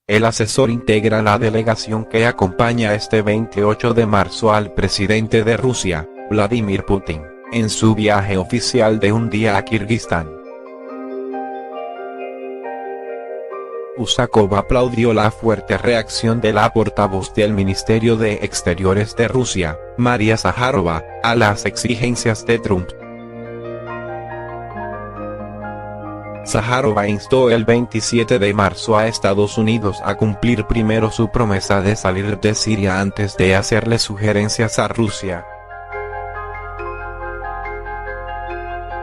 El asesor integra la delegación que acompaña este 28 de marzo al presidente de Rusia, Vladimir Putin, en su viaje oficial de un día a Kirguistán. Usakov aplaudió la fuerte reacción de la portavoz del Ministerio de Exteriores de Rusia, María Zaharova, a las exigencias de Trump. Zaharova instó el 27 de marzo a Estados Unidos a cumplir primero su promesa de salir de Siria antes de hacerle sugerencias a Rusia.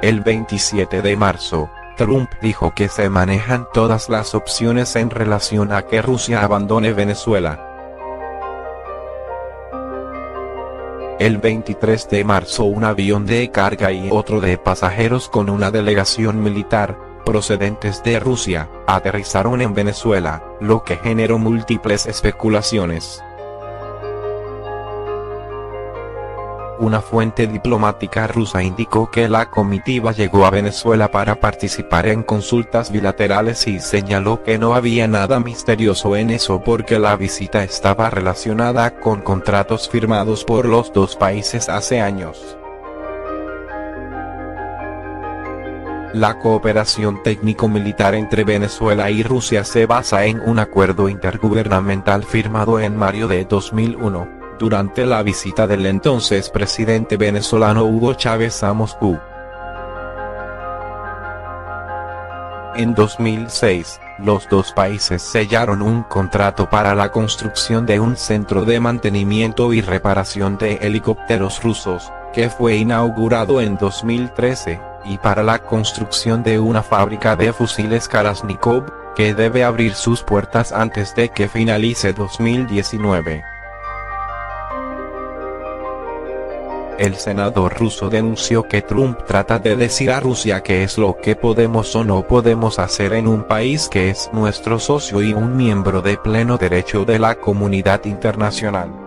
El 27 de marzo, Trump dijo que se manejan todas las opciones en relación a que Rusia abandone Venezuela. El 23 de marzo un avión de carga y otro de pasajeros con una delegación militar, procedentes de Rusia, aterrizaron en Venezuela, lo que generó múltiples especulaciones. Una fuente diplomática rusa indicó que la comitiva llegó a Venezuela para participar en consultas bilaterales y señaló que no había nada misterioso en eso porque la visita estaba relacionada con contratos firmados por los dos países hace años. La cooperación técnico-militar entre Venezuela y Rusia se basa en un acuerdo intergubernamental firmado en mayo de 2001. Durante la visita del entonces presidente venezolano Hugo Chávez a Moscú. En 2006, los dos países sellaron un contrato para la construcción de un centro de mantenimiento y reparación de helicópteros rusos, que fue inaugurado en 2013, y para la construcción de una fábrica de fusiles Kalashnikov, que debe abrir sus puertas antes de que finalice 2019. El senador ruso denunció que Trump trata de decir a Rusia qué es lo que podemos o no podemos hacer en un país que es nuestro socio y un miembro de pleno derecho de la comunidad internacional.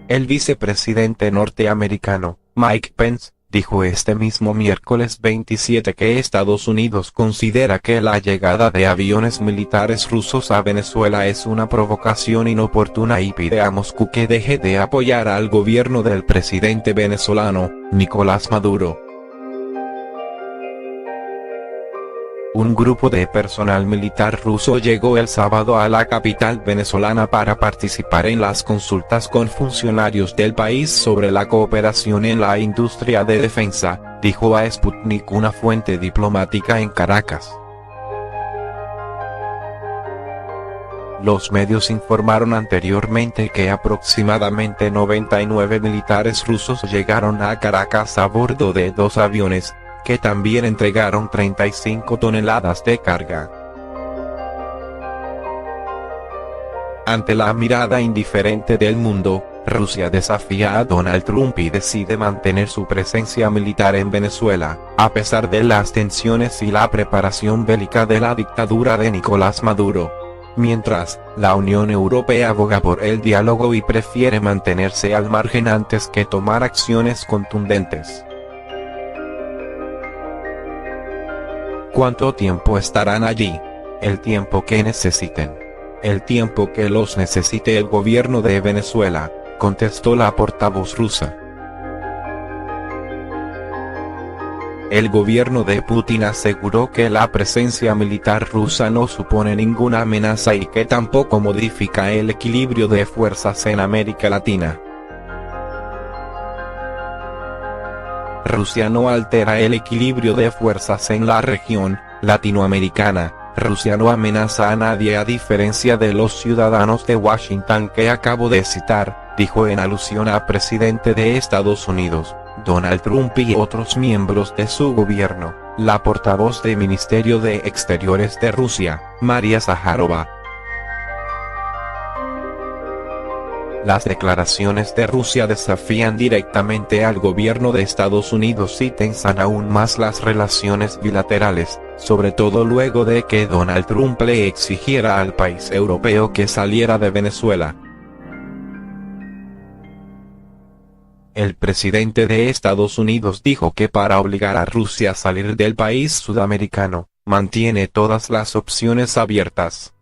El vicepresidente norteamericano, Mike Pence, dijo este mismo miércoles 27 que Estados Unidos considera que la llegada de aviones militares rusos a Venezuela es una provocación inoportuna y pide a Moscú que deje de apoyar al gobierno del presidente venezolano, Nicolás Maduro. Un grupo de personal militar ruso llegó el sábado a la capital venezolana para participar en las consultas con funcionarios del país sobre la cooperación en la industria de defensa, dijo a Sputnik una fuente diplomática en Caracas. Los medios informaron anteriormente que aproximadamente 99 militares rusos llegaron a Caracas a bordo de dos aviones, que también entregaron 35 toneladas de carga. Ante la mirada indiferente del mundo, Rusia desafía a Donald Trump y decide mantener su presencia militar en Venezuela, a pesar de las tensiones y la preparación bélica de la dictadura de Nicolás Maduro. Mientras, la Unión Europea aboga por el diálogo y prefiere mantenerse al margen antes que tomar acciones contundentes. ¿Cuánto tiempo estarán allí? El tiempo que necesiten. El tiempo que los necesite el gobierno de Venezuela, contestó la portavoz rusa. El gobierno de Putin aseguró que la presencia militar rusa no supone ninguna amenaza y que tampoco modifica el equilibrio de fuerzas en América Latina. Rusia no altera el equilibrio de fuerzas en la región latinoamericana. Rusia no amenaza a nadie a diferencia de los ciudadanos de Washington que acabo de citar, dijo en alusión al presidente de Estados Unidos, Donald Trump y otros miembros de su gobierno, la portavoz del Ministerio de Exteriores de Rusia, María Zaharova. Las declaraciones de Rusia desafían directamente al gobierno de Estados Unidos y tensan aún más las relaciones bilaterales, sobre todo luego de que Donald Trump le exigiera al país europeo que saliera de Venezuela. El presidente de Estados Unidos dijo que para obligar a Rusia a salir del país sudamericano, mantiene todas las opciones abiertas.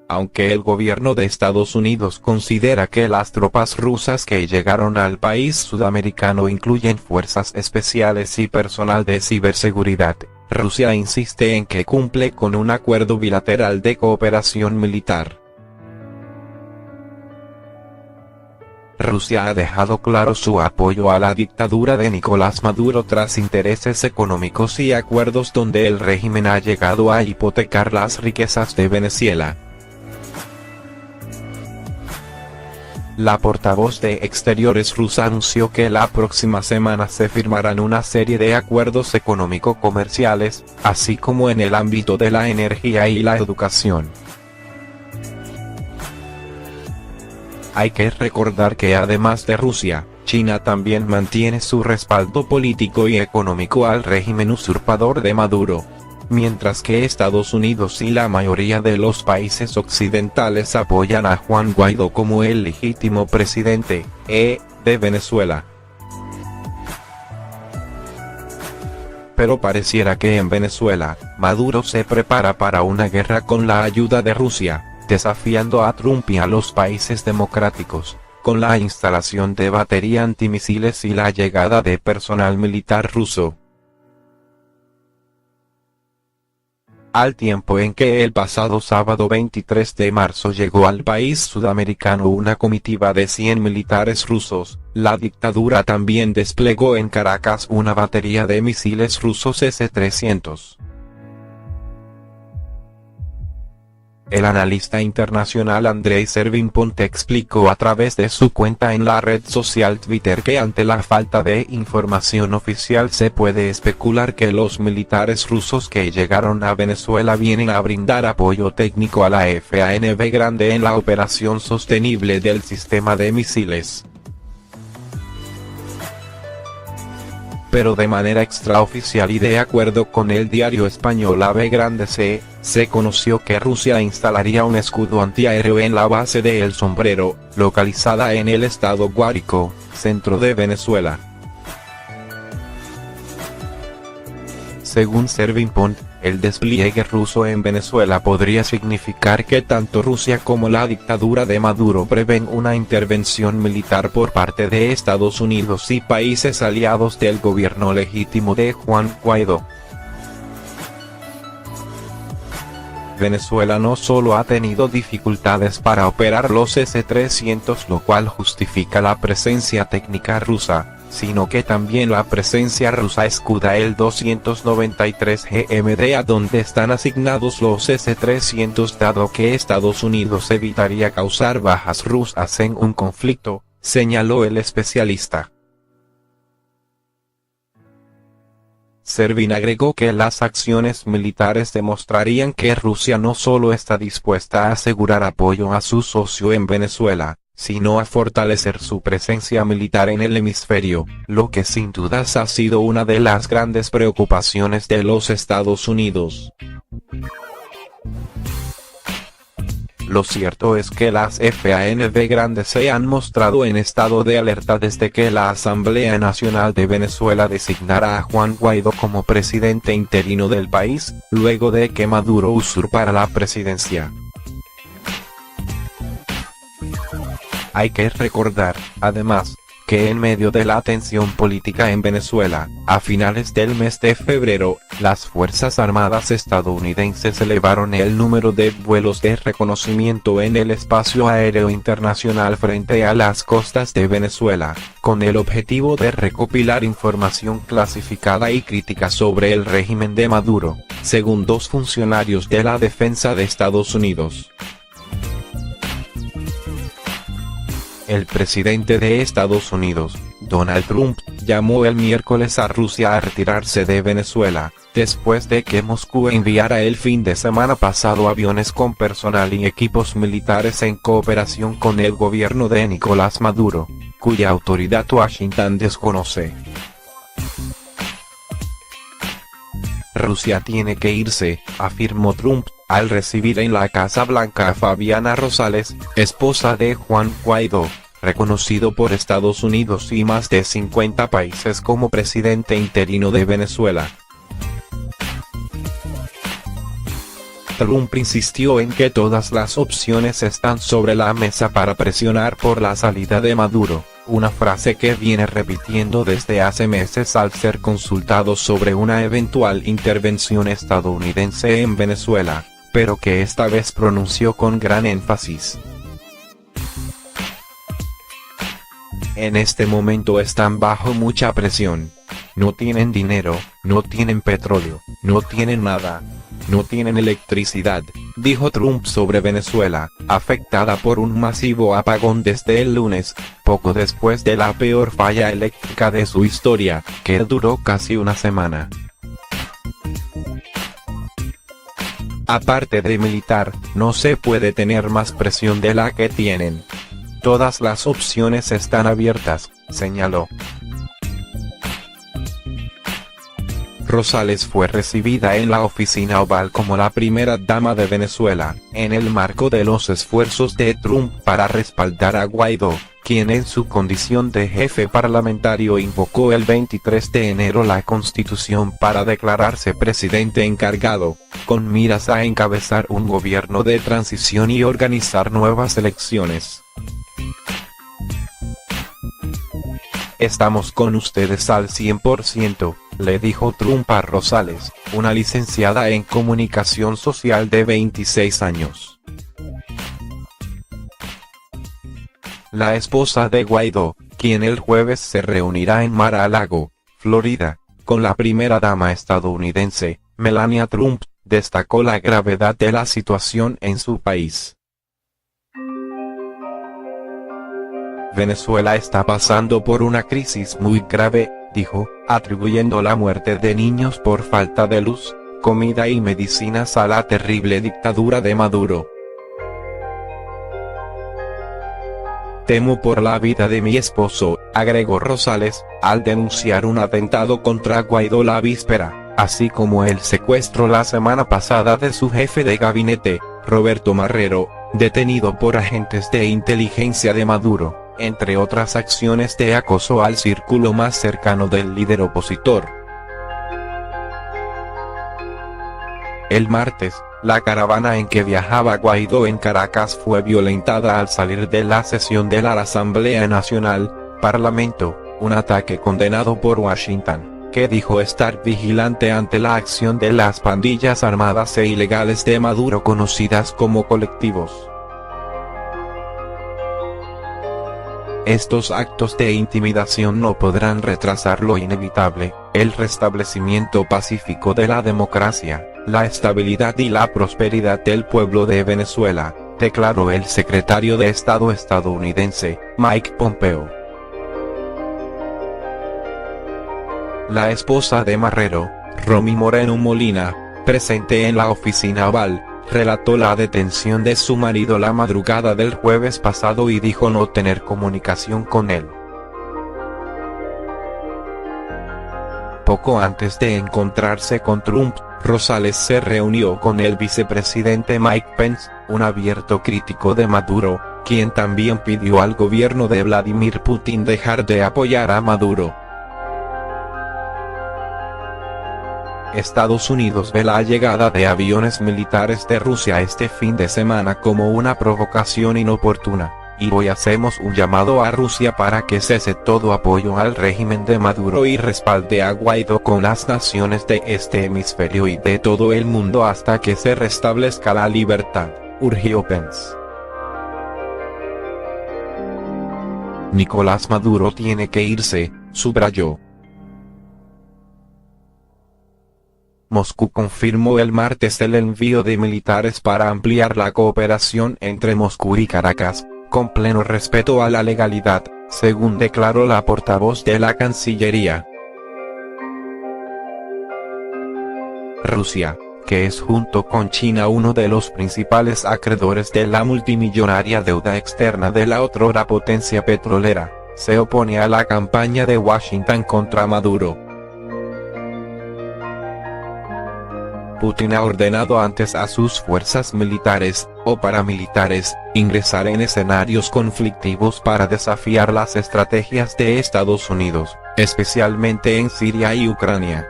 Aunque el gobierno de Estados Unidos considera que las tropas rusas que llegaron al país sudamericano incluyen fuerzas especiales y personal de ciberseguridad, Rusia insiste en que cumple con un acuerdo bilateral de cooperación militar. Rusia ha dejado claro su apoyo a la dictadura de Nicolás Maduro tras intereses económicos y acuerdos donde el régimen ha llegado a hipotecar las riquezas de Venezuela. La portavoz de Exteriores rusa anunció que la próxima semana se firmarán una serie de acuerdos económico-comerciales, así como en el ámbito de la energía y la educación. Hay que recordar que además de Rusia, China también mantiene su respaldo político y económico al régimen usurpador de Maduro, mientras que Estados Unidos y la mayoría de los países occidentales apoyan a Juan Guaidó como el legítimo presidente de Venezuela. Pero pareciera que en Venezuela, Maduro se prepara para una guerra con la ayuda de Rusia, desafiando a Trump y a los países democráticos, con la instalación de batería antimisiles y la llegada de personal militar ruso. Al tiempo en que el pasado sábado 23 de marzo llegó al país sudamericano una comitiva de 100 militares rusos, la dictadura también desplegó en Caracas una batería de misiles rusos S-300. El analista internacional Andrei Servin-Ponte explicó a través de su cuenta en la red social Twitter que ante la falta de información oficial se puede especular que los militares rusos que llegaron a Venezuela vienen a brindar apoyo técnico a la FANV Grande en la operación sostenible del sistema de misiles. Pero de manera extraoficial y de acuerdo con el diario español Ave Grande se conoció que Rusia instalaría un escudo antiaéreo en la base de El Sombrero, localizada en el estado Guárico, centro de Venezuela. Según Servin-Ponte, el despliegue ruso en Venezuela podría significar que tanto Rusia como la dictadura de Maduro prevén una intervención militar por parte de Estados Unidos y países aliados del gobierno legítimo de Juan Guaidó. Venezuela no solo ha tenido dificultades para operar los S-300, lo cual justifica la presencia técnica rusa, sino que también la presencia rusa escuda el 293 GMD a donde están asignados los S-300 dado que Estados Unidos evitaría causar bajas rusas en un conflicto, señaló el especialista. Servin agregó que las acciones militares demostrarían que Rusia no solo está dispuesta a asegurar apoyo a su socio en Venezuela, sino a fortalecer su presencia militar en el hemisferio, lo que sin dudas ha sido una de las grandes preocupaciones de los Estados Unidos. Lo cierto es que las FANV Grandes se han mostrado en estado de alerta desde que la Asamblea Nacional de Venezuela designara a Juan Guaidó como presidente interino del país, luego de que Maduro usurpara la presidencia. Hay que recordar, además, que en medio de la tensión política en Venezuela, a finales del mes de febrero, las Fuerzas Armadas estadounidenses elevaron el número de vuelos de reconocimiento en el espacio aéreo internacional frente a las costas de Venezuela, con el objetivo de recopilar información clasificada y crítica sobre el régimen de Maduro, según dos funcionarios de la defensa de Estados Unidos. El presidente de Estados Unidos, Donald Trump, llamó el miércoles a Rusia a retirarse de Venezuela, después de que Moscú enviara el fin de semana pasado aviones con personal y equipos militares en cooperación con el gobierno de Nicolás Maduro, cuya autoridad Washington desconoce. Rusia tiene que irse, afirmó Trump, al recibir en la Casa Blanca a Fabiana Rosales, esposa de Juan Guaidó, reconocido por Estados Unidos y más de 50 países como presidente interino de Venezuela. Trump insistió en que todas las opciones están sobre la mesa para presionar por la salida de Maduro, una frase que viene repitiendo desde hace meses al ser consultado sobre una eventual intervención estadounidense en Venezuela, pero que esta vez pronunció con gran énfasis. En este momento están bajo mucha presión. No tienen dinero, no tienen petróleo, no tienen nada. No tienen electricidad, dijo Trump sobre Venezuela, afectada por un masivo apagón desde el lunes, poco después de la peor falla eléctrica de su historia, que duró casi una semana. Aparte de militar, no se puede tener más presión de la que tienen. Todas las opciones están abiertas, señaló. Rosales fue recibida en la oficina oval como la primera dama de Venezuela, en el marco de los esfuerzos de Trump para respaldar a Guaidó, quien en su condición de jefe parlamentario invocó el 23 de enero la Constitución para declararse presidente encargado, con miras a encabezar un gobierno de transición y organizar nuevas elecciones. Estamos con ustedes al 100%, le dijo Trump a Rosales, una licenciada en comunicación social de 26 años. La esposa de Guaidó, quien el jueves se reunirá en Mar-a-Lago, Florida, con la primera dama estadounidense, Melania Trump, destacó la gravedad de la situación en su país. Venezuela está pasando por una crisis muy grave, dijo, atribuyendo la muerte de niños por falta de luz, comida y medicinas a la terrible dictadura de Maduro. Temo por la vida de mi esposo, agregó Rosales, al denunciar un atentado contra Guaidó la víspera, así como el secuestro la semana pasada de su jefe de gabinete, Roberto Marrero, detenido por agentes de inteligencia de Maduro, entre otras acciones de acoso al círculo más cercano del líder opositor. El martes, la caravana en que viajaba Guaidó en Caracas fue violentada al salir de la sesión de la Asamblea Nacional, Parlamento, un ataque condenado por Washington, que dijo estar vigilante ante la acción de las pandillas armadas e ilegales de Maduro conocidas como colectivos. Estos actos de intimidación no podrán retrasar lo inevitable, el restablecimiento pacífico de la democracia, la estabilidad y la prosperidad del pueblo de Venezuela, declaró el secretario de Estado estadounidense, Mike Pompeo. La esposa de Marrero, Romy Moreno Molina, presente en la oficina oval, relató la detención de su marido la madrugada del jueves pasado y dijo no tener comunicación con él. Poco antes de encontrarse con Trump, Rosales se reunió con el vicepresidente Mike Pence, un abierto crítico de Maduro, quien también pidió al gobierno de Vladimir Putin dejar de apoyar a Maduro. Estados Unidos ve la llegada de aviones militares de Rusia este fin de semana como una provocación inoportuna, y hoy hacemos un llamado a Rusia para que cese todo apoyo al régimen de Maduro y respalde a Guaidó con las naciones de este hemisferio y de todo el mundo hasta que se restablezca la libertad, urgió Pence. Nicolás Maduro tiene que irse, subrayó. Moscú confirmó el martes el envío de militares para ampliar la cooperación entre Moscú y Caracas, con pleno respeto a la legalidad, según declaró la portavoz de la Cancillería. Rusia, que es junto con China uno de los principales acreedores de la multimillonaria deuda externa de la otrora potencia petrolera, se opone a la campaña de Washington contra Maduro. Putin ha ordenado antes a sus fuerzas militares, o paramilitares, ingresar en escenarios conflictivos para desafiar las estrategias de Estados Unidos, especialmente en Siria y Ucrania.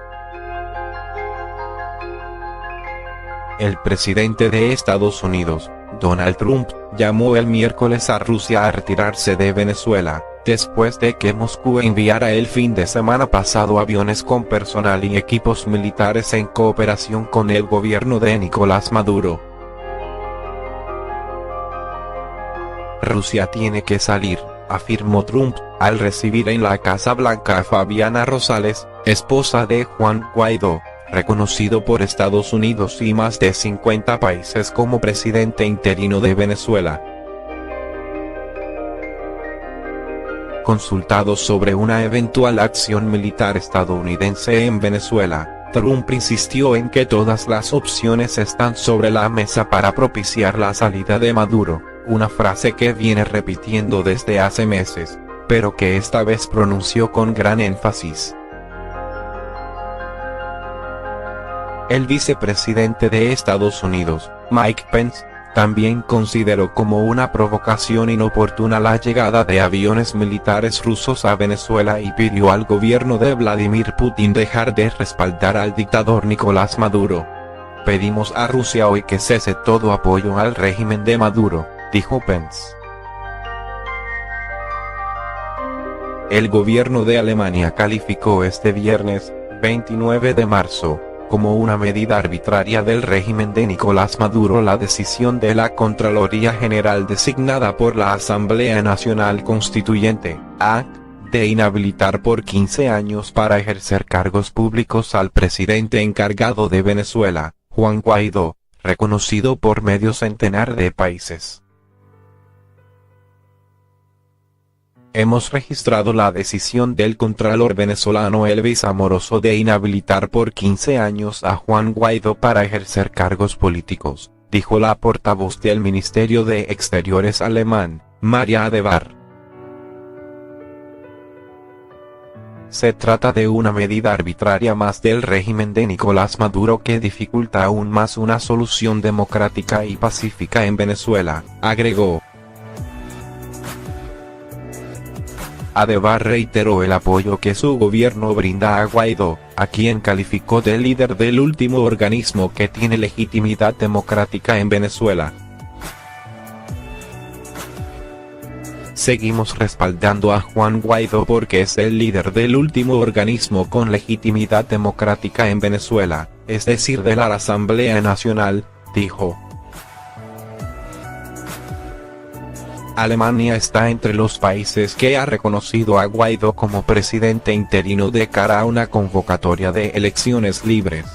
El presidente de Estados Unidos, Donald Trump, llamó el miércoles a Rusia a retirarse de Venezuela, después de que Moscú enviara el fin de semana pasado aviones con personal y equipos militares en cooperación con el gobierno de Nicolás Maduro. Rusia tiene que salir, afirmó Trump, al recibir en la Casa Blanca a Fabiana Rosales, esposa de Juan Guaidó, reconocido por Estados Unidos y más de 50 países como presidente interino de Venezuela. Consultado sobre una eventual acción militar estadounidense en Venezuela, Trump insistió en que todas las opciones están sobre la mesa para propiciar la salida de Maduro, una frase que viene repitiendo desde hace meses, pero que esta vez pronunció con gran énfasis. El vicepresidente de Estados Unidos, Mike Pence, también consideró como una provocación inoportuna la llegada de aviones militares rusos a Venezuela y pidió al gobierno de Vladimir Putin dejar de respaldar al dictador Nicolás Maduro. Pedimos a Rusia hoy que cese todo apoyo al régimen de Maduro, dijo Pence. El gobierno de Alemania calificó este viernes, 29 de marzo, como una medida arbitraria del régimen de Nicolás Maduro la decisión de la Contraloría General designada por la Asamblea Nacional Constituyente, (ANC), de inhabilitar por 15 años para ejercer cargos públicos al presidente encargado de Venezuela, Juan Guaidó, reconocido por medio centenar de países. Hemos registrado la decisión del contralor venezolano Elvis Amoroso de inhabilitar por 15 años a Juan Guaidó para ejercer cargos políticos, dijo la portavoz del Ministerio de Exteriores alemán, Maria Adebar. Se trata de una medida arbitraria más del régimen de Nicolás Maduro que dificulta aún más una solución democrática y pacífica en Venezuela, agregó. Adebar reiteró el apoyo que su gobierno brinda a Guaidó, a quien calificó de líder del último organismo que tiene legitimidad democrática en Venezuela. Seguimos respaldando a Juan Guaidó porque es el líder del último organismo con legitimidad democrática en Venezuela, es decir de la Asamblea Nacional, dijo. Alemania está entre los países que ha reconocido a Guaidó como presidente interino de cara a una convocatoria de elecciones libres.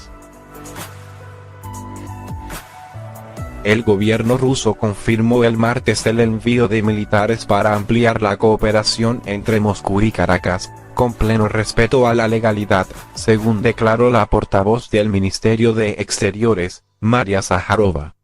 El gobierno ruso confirmó el martes el envío de militares para ampliar la cooperación entre Moscú y Caracas, con pleno respeto a la legalidad, según declaró la portavoz del Ministerio de Exteriores, Maria Zaharova.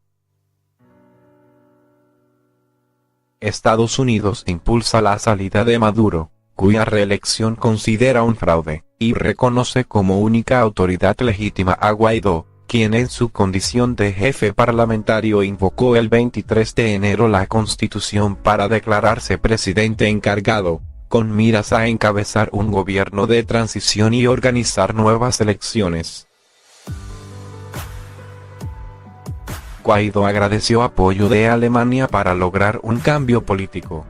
Estados Unidos impulsa la salida de Maduro, cuya reelección considera un fraude, y reconoce como única autoridad legítima a Guaidó, quien en su condición de jefe parlamentario invocó el 23 de enero la Constitución para declararse presidente encargado, con miras a encabezar un gobierno de transición y organizar nuevas elecciones. Guaidó agradeció apoyo de Alemania para lograr un cambio político.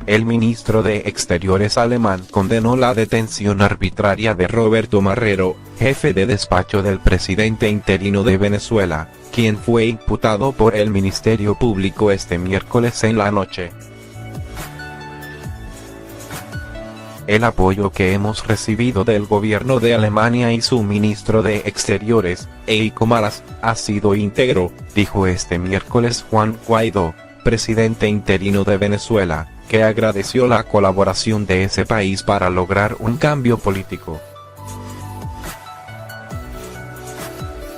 El ministro de Exteriores alemán condenó la detención arbitraria de Roberto Marrero, jefe de despacho del presidente interino de Venezuela, quien fue imputado por el Ministerio Público este miércoles en la noche. El apoyo que hemos recibido del gobierno de Alemania y su ministro de Exteriores, Heiko Maas, ha sido íntegro, dijo este miércoles Juan Guaidó, presidente interino de Venezuela, que agradeció la colaboración de ese país para lograr un cambio político.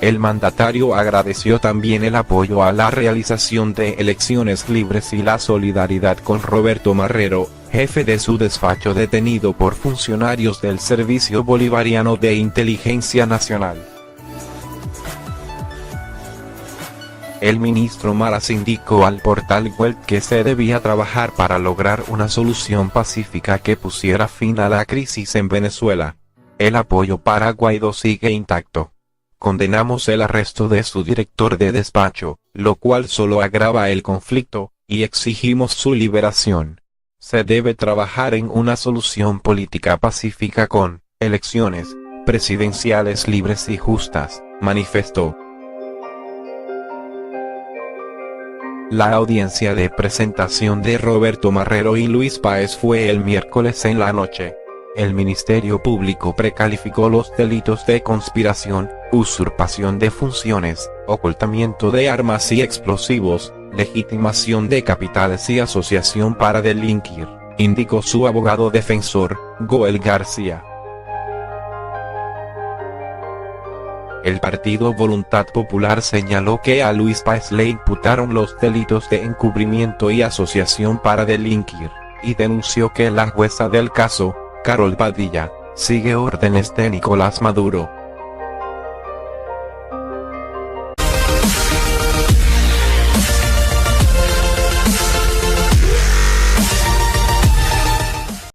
El mandatario agradeció también el apoyo a la realización de elecciones libres y la solidaridad con Roberto Marrero, jefe de su despacho detenido por funcionarios del Servicio Bolivariano de Inteligencia Nacional. El ministro Maras indicó al portal Welt que se debía trabajar para lograr una solución pacífica que pusiera fin a la crisis en Venezuela. El apoyo para Guaidó sigue intacto. Condenamos el arresto de su director de despacho, lo cual solo agrava el conflicto, y exigimos su liberación. Se debe trabajar en una solución política pacífica con elecciones presidenciales libres y justas, manifestó. La audiencia de presentación de Roberto Marrero y Luis Páez fue el miércoles en la noche. El Ministerio Público precalificó los delitos de conspiración, usurpación de funciones, ocultamiento de armas y explosivos, legitimación de capitales y asociación para delinquir, indicó su abogado defensor, Goel García. El partido Voluntad Popular señaló que a Luis Páez le imputaron los delitos de encubrimiento y asociación para delinquir, y denunció que la jueza del caso, Carol Padilla, sigue órdenes de Nicolás Maduro.